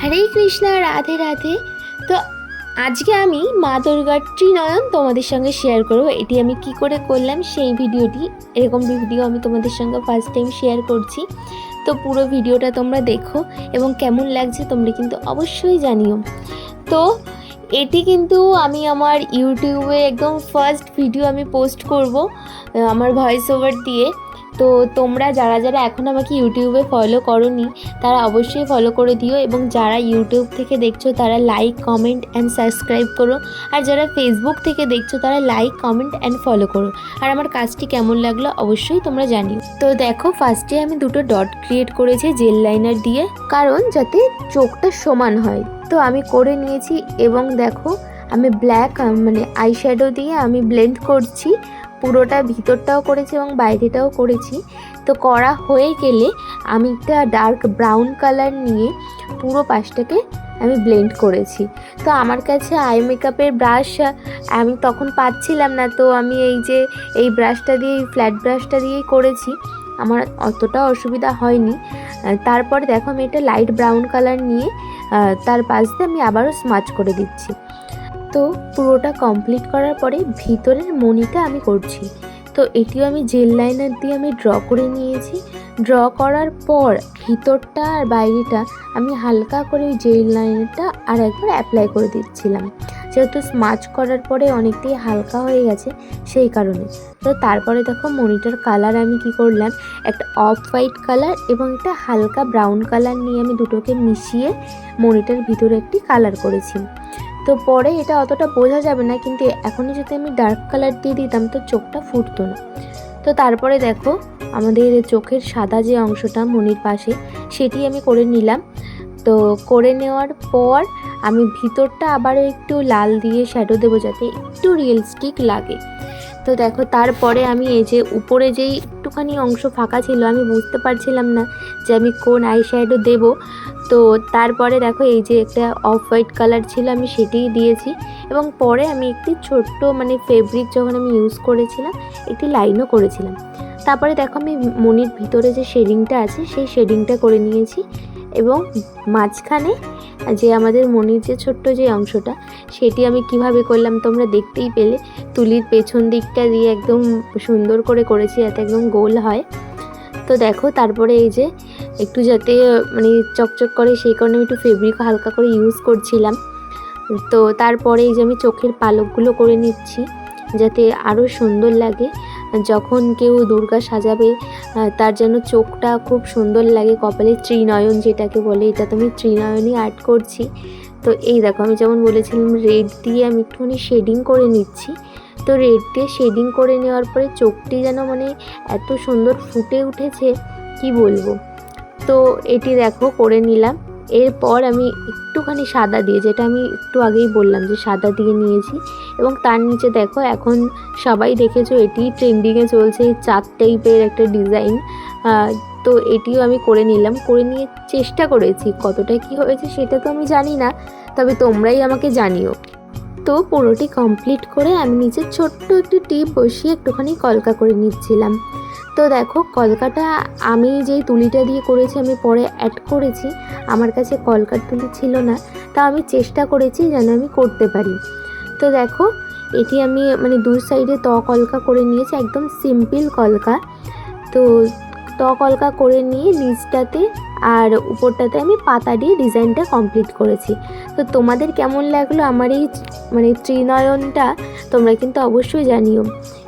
হরে কৃষ্ণা, রাধে রাধে। তো আজকে আমি মা দুর্গার ত্রিনয়ন তোমাদের সঙ্গে শেয়ার করব। এটি আমি কি করে করলাম সেই ভিডিওটি, এরকম ভিডিও আমি তোমাদের সঙ্গে ফার্স্ট টাইম শেয়ার করছি। তো পুরো ভিডিওটা তোমরা দেখো এবং কেমন লাগছে তোমরা কিন্তু অবশ্যই জানিও। তো এটি কিন্তু আমি আমার ইউটিউবে একদম ফার্স্ট ভিডিও আমি পোস্ট করব আমার ভয়েস ওভার দিয়ে। তো তোমরা যারা যারা এখন আমাকে ইউটিউবে ফলো করোনি তারা অবশ্যই ফলো করে দিও, এবং যারা ইউটিউব থেকে দেখছো তারা লাইক, কমেন্ট অ্যান্ড সাবস্ক্রাইব করো, আর যারা ফেসবুক থেকে দেখছো তারা লাইক, কমেন্ট অ্যান্ড ফলো করো। আর আমার কাজটি কেমন লাগলো অবশ্যই তোমরা জানিও। তো দেখো, ফার্স্টে আমি দুটো ডট ক্রিয়েট করেছি জেল লাইনার দিয়ে, কারণ যাতে চোখটা সমান হয়। তো আমি করে নিয়েছি এবং দেখো আমি ব্ল্যাক মানে আই শ্যাডো দিয়ে আমি ব্লেন্ড করছি, পুরোটা ভিতরটাও করেছি এবং বাইরেটাও করেছি। তো করা হয়ে গেলে আমি একটা ডার্ক ব্রাউন কালার নিয়ে পুরো পাশটাকে আমি ব্লেন্ড করেছি। তো আমার কাছে আই মেকআপের ব্রাশ আমি তখন পাচ্ছিলাম না, তো আমি এই ব্রাশটা দিয়ে, এই ফ্ল্যাট ব্রাশটা দিয়েই করেছি, আমার অতটা অসুবিধা হয়নি। তারপরে দেখো আমি একটা লাইট ব্রাউন কালার নিয়ে তার পাশ দিয়ে আমি আবারও স্মাচ করে দিচ্ছি। তো পুরোটা কমপ্লিট করার পরে ভিতরের মণিটা আমি করছি। তো এটিও আমি জেল লাইনার দিয়ে আমি ড্র করে নিয়েছি। ড্র করার পর ভিতরটা আর বাইরেটা আমি হালকা করে ওই জেল লাইনারটা আর একবার অ্যাপ্লাই করে দিচ্ছিলাম, যেহেতু স্মাচ করার পরে অনেকটাই হালকা হয়ে গেছে সেই কারণে। তো তারপরে দেখো মণিটার কালার আমি কি করলাম, একটা অফ হোয়াইট কালার এবং একটা হালকা ব্রাউন কালার নিয়ে আমি দুটোকে মিশিয়ে মণিটার ভিতরে একটি কালার করেছি। তো পরে এটা অতটা বোঝা যাবে না, কিন্তু এখনই যদি আমি ডার্ক কালার দিয়ে দিতাম তো চোখটা ফুটতো না। তো তারপরে দেখো আমাদের চোখের সাদা যে অংশটা মণির পাশে সেটি আমি করে নিলাম। তো করে নেওয়ার পর আমি ভিতরটা আবারও একটু লাল দিয়ে শ্যাডো দেবো যাতে একটু রিয়েলিস্টিক লাগে। তো দেখো তারপরে আমি এই যে উপরে যেই একটুখানি অংশ ফাঁকা ছিল আমি বুঝতে পারছিলাম না যে আমি কোন আই শ্যাডো দেবো। তো তারপরে দেখো এই যে একটা অফ হোয়াইট কালার ছিল আমি সেটিই দিয়েছি, এবং পরে আমি একটি ছোট্ট মানে ফেব্রিক যখন আমি ইউজ করেছিলাম একটি লাইনও করেছিলাম। তারপরে দেখো আমি মণির ভিতরে যে শেডিংটা আছে সেই শেডিংটা করে নিয়েছি, এবং মাঝখানে যে আমাদের মণির যে ছোট্ট যে অংশটা সেটি আমি কিভাবে করলাম তোমরা দেখতেই পেলে। তুলির পেছন দিকটা দিয়ে একদম সুন্দর করে করেছি যাতে একদম গোল হয়। তো দেখো তারপরে এই যে একটু যাতে মানে চকচক করে সেই কারণে আমি একটু ফেব্রিক হালকা করে ইউজ করছিলাম। তো তারপরে এই যে আমি চোখের পালকগুলো করে নিচ্ছি যাতে আরও সুন্দর লাগে, যখন কেউ দুর্গা সাজাবে তার যেন চোখটা খুব সুন্দর লাগে। কপালে ত্রিনয়ন যেটাকে বলে, এটা তো আমি ত্রিনয়নই আর্ট করছি। তো এই দেখো আমি যেমন বলেছিলাম রেড দিয়ে আমি একটুখানি শেডিং করে নিচ্ছি। তো রেড দিয়ে শেডিং করে নেওয়ার পরে চোখটি যেন মানে এত সুন্দর ফুটে উঠেছে কি বলবো। তো এটি দেখো করে নিলাম। এরপর আমি একটুখানি সাদা দিয়ে, যেটা আমি একটু আগেই বললাম যে সাদা দিয়ে নিয়েছি, এবং তার নিচে দেখো এখন সবাই দেখেছো এটি ট্রেন্ডিংয়ে চলছে চাঁদ টাইপের একটা ডিজাইন। তো এটিও আমি করে নিলাম, করে নিয়ে চেষ্টা করেছি, কতটা কি হয়েছে সেটা তো আমি জানি না, তবে তোমরাই আমাকে জানিও। তো পুরোটি কমপ্লিট করে আমি নিচে ছোট্ট একটু টিপ বসিয়ে একটুখানি কলকা করে নিচ্ছিলাম। তো দেখো কলকাটা আমি যেই তুলিটা দিয়ে করেছি আমি পরে অ্যাড করেছি, আমার কাছে কলকার তুলি ছিল না, তা আমি চেষ্টা করেছি যেন আমি করতে পারি। তো দেখো এটি আমি মানে দুই সাইডে কলকা করে নিয়েছি, একদম সিম্পল কলকা। তো কলকা করে নিয়ে নিচটাতে আর উপরটাতে আমি পাতা দিয়ে ডিজাইনটা কমপ্লিট করেছি। তো তোমাদের কেমন লাগলো আমার এই মানে ত্রিনয়নটা তোমরা কিন্তু অবশ্যই জানিও,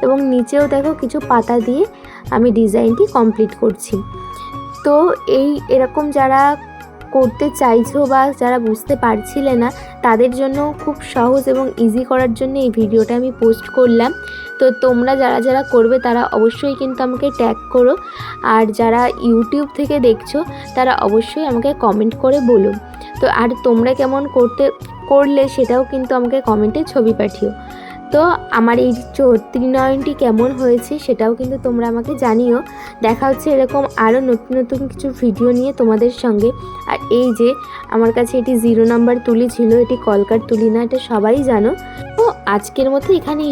এবং নিচেও দেখো কিছু পাতা দিয়ে আমি ডিজাইনটি কমপ্লিট করছি। তো এরকম যারা করতে চাইছো বা যারা বুঝতে পারছিলে না তাদের জন্য খুব সহজ এবং ইজি করার জন্য এই ভিডিওটা আমি পোস্ট করলাম। তো তোমরা যারা যারা করবে তারা অবশ্যই কিন্তু আমাকে ট্যাগ করো, আর যারা ইউটিউব থেকে দেখছো তারা অবশ্যই আমাকে কমেন্ট করে বলো। তো আর তোমরা কেমন করলে সেটাও কিন্তু আমাকে কমেন্টে ছবি পাঠিও। তো আমার এই ত্রিনয়নটি কেমন হয়েছে সেটাও কিন্তু তোমরা আমাকে জানিও। দেখা হচ্ছে এরকম আরও নতুন নতুন কিছু ভিডিও নিয়ে তোমাদের সঙ্গে। আর এই যে আমার কাছে এটি 0 নাম্বার তুলি ছিল, এটি কলকার তুলি না, এটা সবাই জানো। তো আজকের মতো এখানেই।